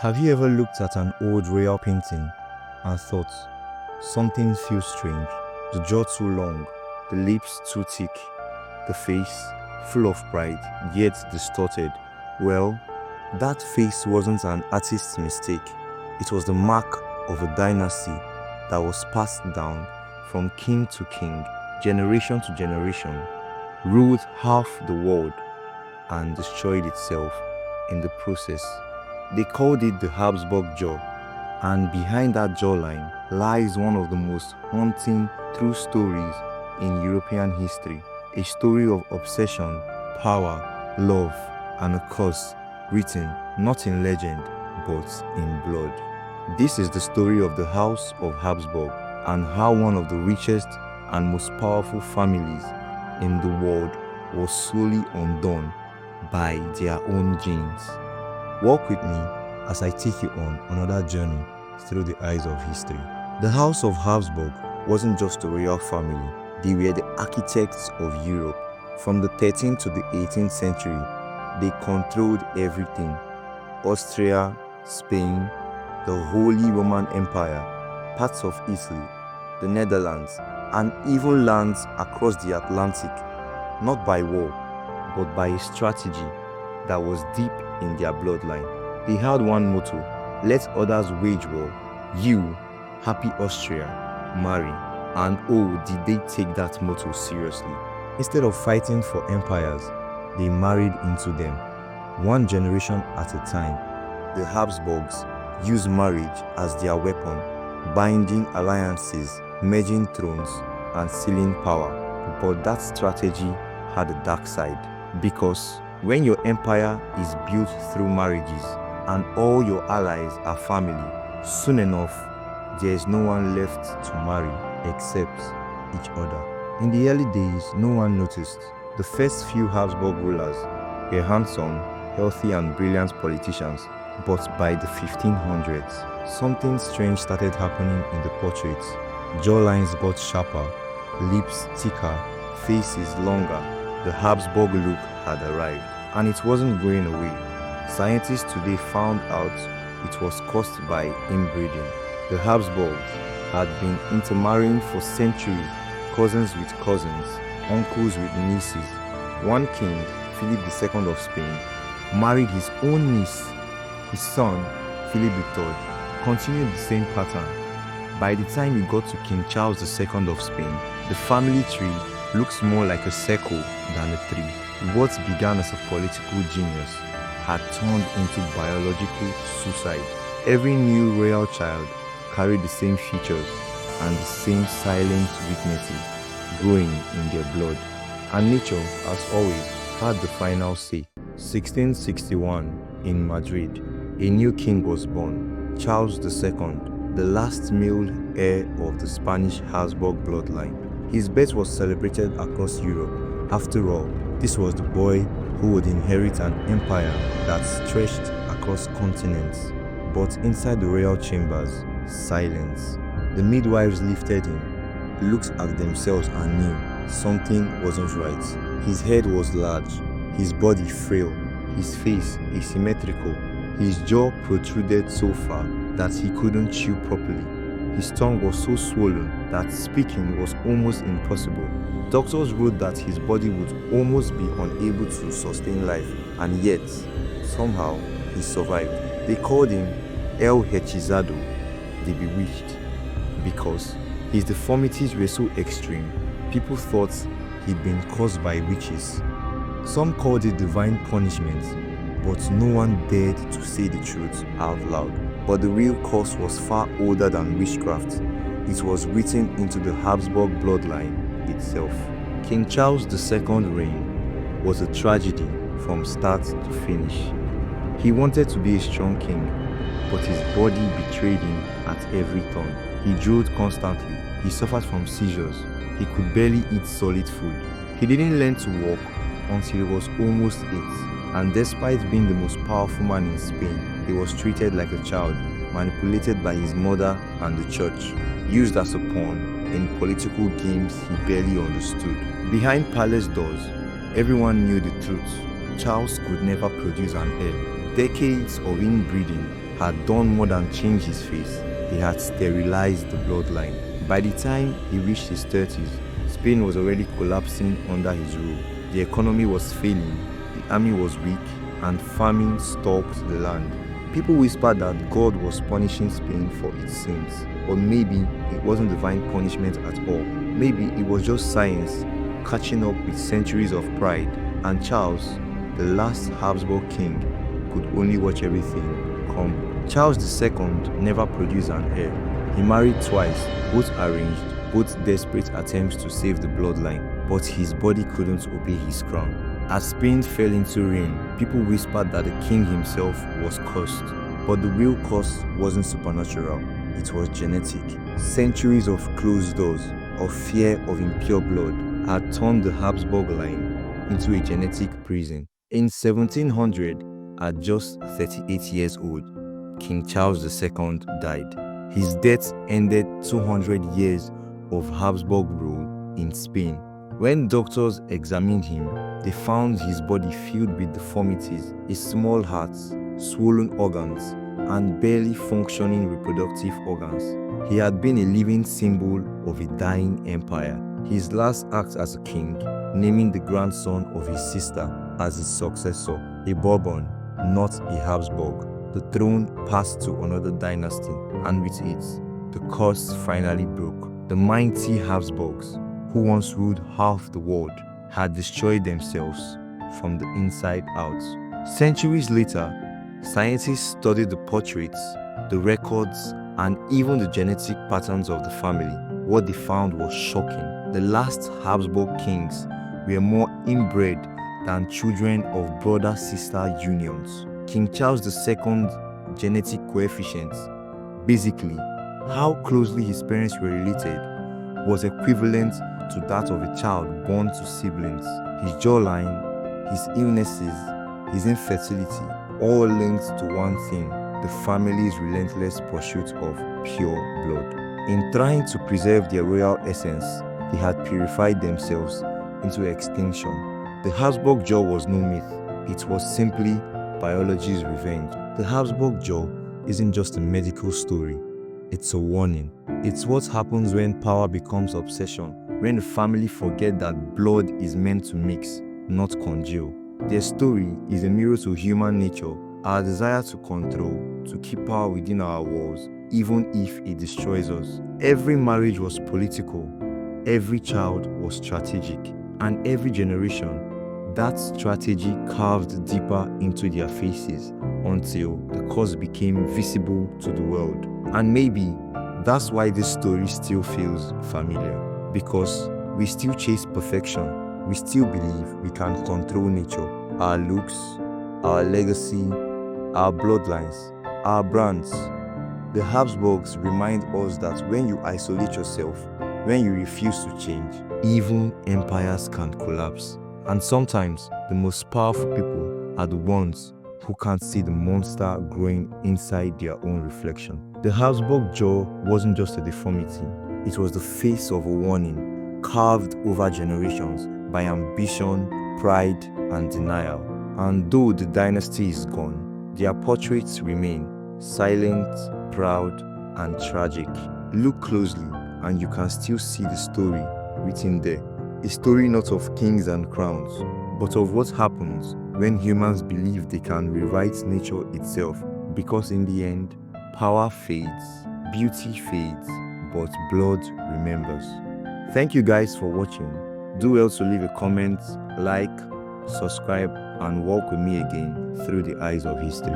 Have you ever looked at an old royal painting and thought, something feels strange? The jaw too long, the lips too thick, the face full of pride yet distorted. Well, that face wasn't an artist's mistake. It was the mark of a dynasty that was passed down from king to king, generation to generation, ruled half the world and destroyed itself in the process. They called it the Habsburg Jaw, and behind that jawline lies one of the most haunting true stories in European history. A story of obsession, power, love, and a curse written not in legend but in blood. This is the story of the House of Habsburg and how one of the richest and most powerful families in the world was slowly undone by their own genes. Walk with me as I take you on another journey through the eyes of history. The House of Habsburg wasn't just a royal family, they were the architects of Europe. From the 13th to the 18th century, they controlled everything: Austria, Spain, the Holy Roman Empire, parts of Italy, the Netherlands, and even lands across the Atlantic, not by war, but by a strategy that was deep in their bloodline. They had one motto: let others wage war, you, happy Austria, marry. And oh, did they take that motto seriously. Instead of fighting for empires, they married into them. One generation at a time, the Habsburgs used marriage as their weapon, binding alliances, merging thrones, and sealing power. But that strategy had a dark side, because when your empire is built through marriages and all your allies are family, soon enough, there is no one left to marry except each other. In the early days, no one noticed. The first few Habsburg rulers were handsome, healthy, and brilliant politicians. But by the 1500s, something strange started happening in the portraits. Jawlines got sharper, lips thicker, faces longer. The Habsburg look had arrived, and it wasn't going away. Scientists today found out it was caused by inbreeding. The Habsburgs had been intermarrying for centuries, cousins with cousins, uncles with nieces. One king, Philip II of Spain, married his own niece. His son, Philip III, continued the same pattern. By the time he got to King Charles II of Spain, the family tree looks more like a circle than a tree. What began as a political genius had turned into biological suicide. Every new royal child carried the same features and the same silent weaknesses growing in their blood. And nature, as always, had the final say. 1661, in Madrid, a new king was born, Charles II, the last male heir of the Spanish Habsburg bloodline. His birth was celebrated across Europe. After all, this was the boy who would inherit an empire that stretched across continents. But inside the royal chambers, silence. The midwives lifted him, looked at themselves and knew something wasn't right. His head was large, his body frail, his face asymmetrical. His jaw protruded so far that he couldn't chew properly. His tongue was so swollen that speaking was almost impossible. Doctors wrote that his body would almost be unable to sustain life, and yet, somehow, he survived. They called him El Hechizado, the bewitched, because his deformities were so extreme, people thought he'd been caused by witches. Some called it divine punishment, but no one dared to say the truth out loud. But the real cause was far older than witchcraft. It was written into the Habsburg bloodline itself. King Charles II's reign was a tragedy from start to finish. He wanted to be a strong king, but his body betrayed him at every turn. He drooled constantly. He suffered from seizures. He could barely eat solid food. He didn't learn to walk until he was almost 8. And despite being the most powerful man in Spain, he was treated like a child, manipulated by his mother and the church, used as a pawn in political games he barely understood. Behind palace doors, everyone knew the truth. Charles could never produce an heir. Decades of inbreeding had done more than change his face. They had sterilized the bloodline. By the time he reached his 30s, Spain was already collapsing under his rule. The economy was failing, the army was weak, and famine stalked the land. People whispered that God was punishing Spain for its sins, or maybe it wasn't divine punishment at all. Maybe it was just science catching up with centuries of pride, and Charles, the last Habsburg king, could only watch everything crumble. Charles II never produced an heir. He married twice, both arranged, both desperate attempts to save the bloodline, but his body couldn't obey his crown. As Spain fell into ruin, people whispered that the king himself was cursed. But the real curse wasn't supernatural, it was genetic. Centuries of closed doors, of fear of impure blood, had turned the Habsburg line into a genetic prison. In 1700, at just 38 years old, King Charles II died. His death ended 200 years of Habsburg rule in Spain. When doctors examined him, they found his body filled with deformities, a small heart, swollen organs, and barely functioning reproductive organs. He had been a living symbol of a dying empire. His last act as a king, naming the grandson of his sister as his successor, a Bourbon, not a Habsburg. The throne passed to another dynasty, and with it, the curse finally broke. The mighty Habsburgs, who once ruled half the world, had destroyed themselves from the inside out. Centuries later, scientists studied the portraits, the records, and even the genetic patterns of the family. What they found was shocking. The last Habsburg kings were more inbred than children of brother-sister unions. King Charles II's genetic coefficients, basically how closely his parents were related, was equivalent to that of a child born to siblings. His jawline, his illnesses, his infertility, all linked to one thing: the family's relentless pursuit of pure blood. In trying to preserve their royal essence, they had purified themselves into extinction. The Habsburg Jaw was no myth, it was simply biology's revenge. The Habsburg Jaw isn't just a medical story, it's a warning. It's what happens when power becomes obsession, when the family forget that blood is meant to mix, not congeal. Their story is a mirror to human nature, our desire to control, to keep power within our walls, even if it destroys us. Every marriage was political, every child was strategic, and every generation, that strategy carved deeper into their faces until the cause became visible to the world. And maybe that's why this story still feels familiar. Because we still chase perfection, we still believe we can control nature, our looks, our legacy, our bloodlines, our brands. The Habsburgs remind us that when you isolate yourself, when you refuse to change, even empires can collapse. And sometimes the most powerful people are the ones who can't see the monster growing inside their own reflection. The Habsburg Jaw wasn't just a deformity. It was the face of a warning, carved over generations by ambition, pride, and denial. And though the dynasty is gone, their portraits remain, silent, proud, and tragic. Look closely, and you can still see the story written there. A story not of kings and crowns, but of what happens when humans believe they can rewrite nature itself. Because in the end, power fades, beauty fades, but blood remembers. Thank you guys for watching. Do well to leave a comment, like, subscribe, and walk with me again through the eyes of history.